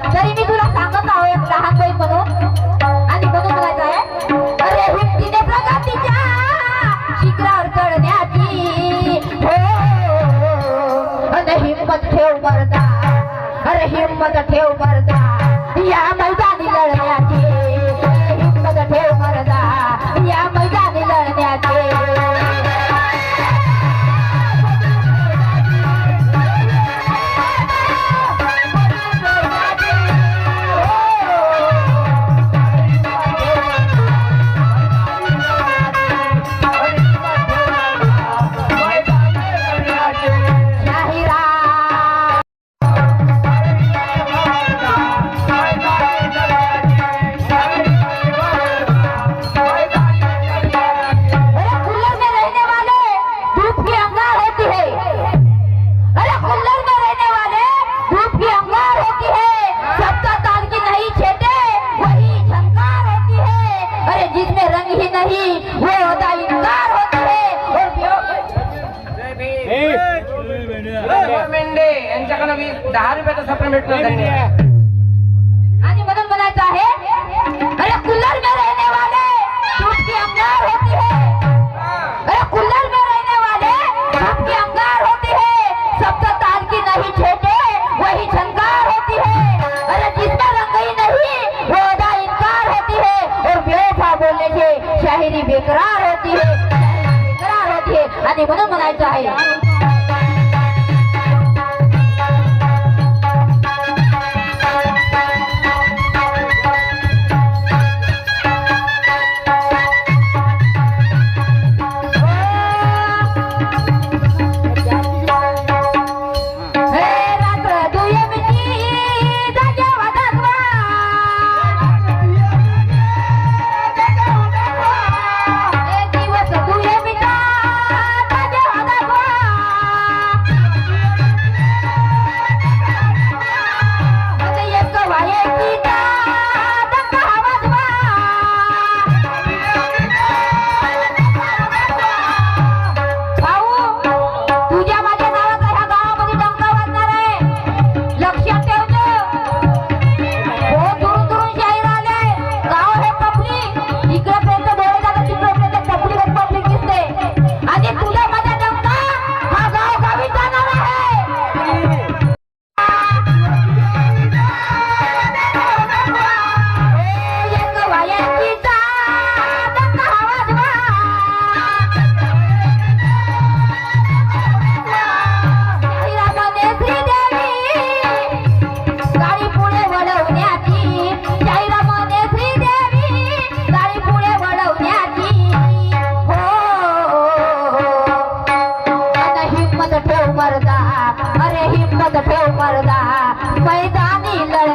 तरी मी तुला सांगत आहे लहान बाई म्हणून आणि म्हणून म्हणायचं आहे अरे हिमतीने प्रगतीच्या शिखरावर चढण्याची अरे हिम्मत ठेव मर्दा अरे हिम्मत ठेव मर्दा या मैदानी लढण्याची हिम्मत ठेव मर्दा या मैदानी लढण्याची यांच्याकडे 10 रुपयाचा सप्न भेटतो आणि म्हणून म्हणायचं आहे अरे कुल्लर में रहने वाले धूप की अंगार होती है अरे कुल्लर में रहने वाले धूप की अंगार होती है सबका तार की नहीं छेटे वही झंकार होती है अरे जिसका रंग ही नहीं वो अदा इनकार होती है और बेवफा बोलने से शायरी बेकरार होती है आणि म्हणून म्हणायचं आहे अरे हिम्मत ठेव मर्दा मैदानी लढ